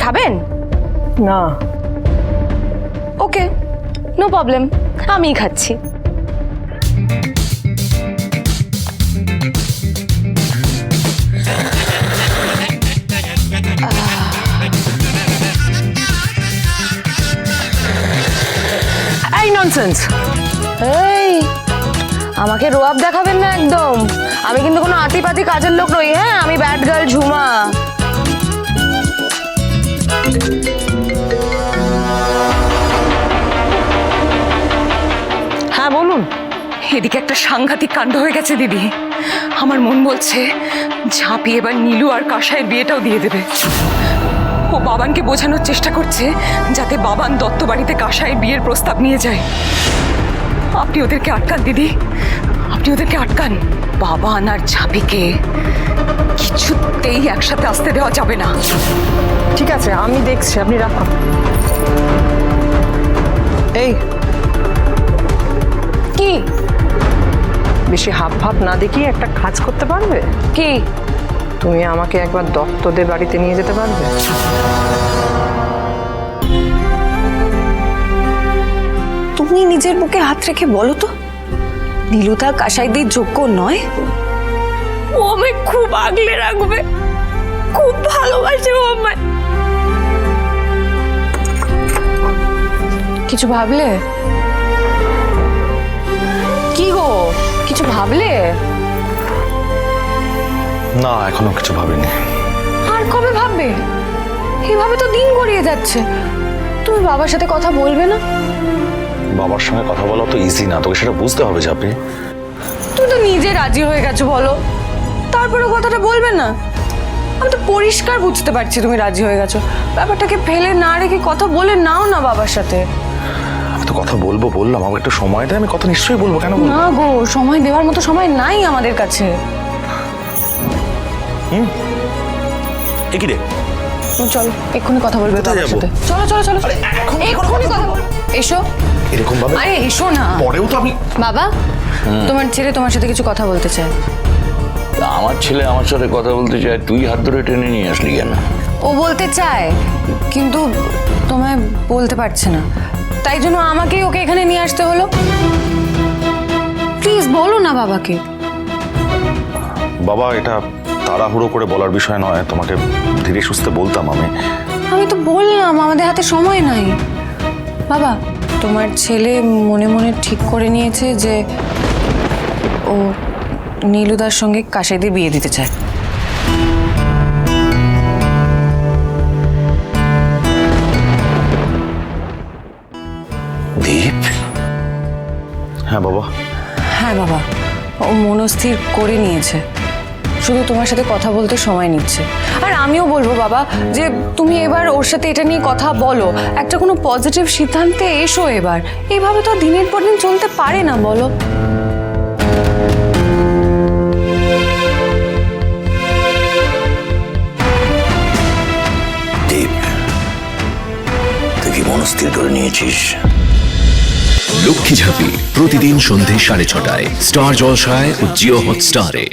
খাবেন? না। ওকে, no problem, আমিই খাচ্ছি। এই ননসেন্স! এই, আমাকে রোয়াব দেখাবেন না একদম। আমি কিন্তু কোনো আতিপাতি কাজের লোক নই। হ্যাঁ, আমি ব্যাড গার্ল ঝুমা। হ্যাঁ বলুন। এদিকে একটা সাংঘাতিক কাণ্ড হয়ে গেছে দিদি। আমার মন বলছে ঝাঁপি এবার নীলু আর কাসাইয়ের বিয়েটাও দিয়ে দেবে। ও বাবানকে বোঝানোর চেষ্টা করছে যাতে বাবান দত্ত বাড়িতে কাসাইয়ের বিয়ের প্রস্তাব নিয়ে যায়। আপনি ওদেরকে আটকান দিদি, আপনি ওদেরকে আটকান। বাবান আর ঝাঁপিকে কিছুতেই একসাথে আসতে দেওয়া যাবে না। ঠিক আছে, আমি দেখছি, আপনি রাখুন। এই, কি বেশি হাব ভাব না দেখিয়ে একটা কাজ করতে পারবে? কি? তুমি আমাকে একবার দত্তদের বাড়িতে নিয়ে যেতে পারবে? তুমি নিজের বুকে হাত রেখে বলো তো, নীলুদা কাসাইদের যোগ্য নয়? ও আমায় খুব আগলে রাখবে, খুব ভালোবাসে ও আমায়। কিছু ভাবলে? কি গো, কিছু ভাবলে? না, এখনো কিছু ভাবিনি। আর কবে ভাববে? এভাবে তো দিন গড়িয়ে যাচ্ছে। তুমি বাবার সাথে কথা বলবে না? বাবার সঙ্গে কথা বলা তো ইজি না, তোকে সেটা বুঝতে হবে চাপি। তুমি তো নিজে রাজি হয়ে গেছো বলো, তারপরে কথাটা বলবে না? আমি তো পরিষ্কার বুঝতে পারছি তুমি রাজি হয়ে গেছো। ব্যাপারটাকে ফেলে না রেখে কথা বলে নাও না বাবার সাথে। আমি তো কথা বলবো বললাম, আমাকে একটু সময় দেয়, আমি কথা নিশ্চয়ই বলবো। কেন বলবো না গো, সময় দেওয়ার মতো সময় নাই আমাদের কাছে। এ কি রে? চলো, এক্ষুনি কথা বলবে কোথায় বাবার যাবো? সাথে। চলো চলো চলো, এক্ষুনি কথা বল। এসো। এরকম ভাবে আরে এসো না। পরেও তো আমি বাবা, তোমার ছেলে তোমার সাথে কিছু কথা বলতে চায়। আমার ছেলে আমার সাথে কথা বলতে চায়, তুই হাত ধরে টেনে নিয়ে আসলি কেন? ও বলতে চায় কিন্তু তোমায় বলতে পারছে না, তাই জন্য আমাকেই ওকে এখানে নিয়ে আসতে হলো। প্লিজ বলো না বাবাকে। বাবা, এটা তাড়াহুড়ো করে বলার বিষয় নয়, তোমাকে ধীরে সুস্থে বলতাম আমি। আমি তো বললাম আমাদের হাতে সময় নাই। বাবা, তোমার ছেলে মনে মনে ঠিক করে নিয়েছে যে ও নীলুদার সঙ্গে কাসাইদের বিয়ে দিতে চায়। দীপ? হ্যাঁ বাবা। হ্যাঁ বাবা, ও মনস্থির করে নিয়েছে, শুধু তোমার সাথে কথা বলতে সময় নিচ্ছে। আর আমিও বলবো বাবা যে তুমি এবার ওর সাথে এটা নিয়ে কথা বলো, একটা কোনো পজিটিভ সিদ্ধান্তে এসো এবার। এইভাবে তো দিনের পর দিন চলতে পারে না, বলো। দীপ, তুই কি মনস্থির করে নিয়েছিস? লক্ষ্মী ঝাঁপি প্রতিদিন সন্ধে 6:30টায় স্টার জলসায় ও জিও হটস্টারে।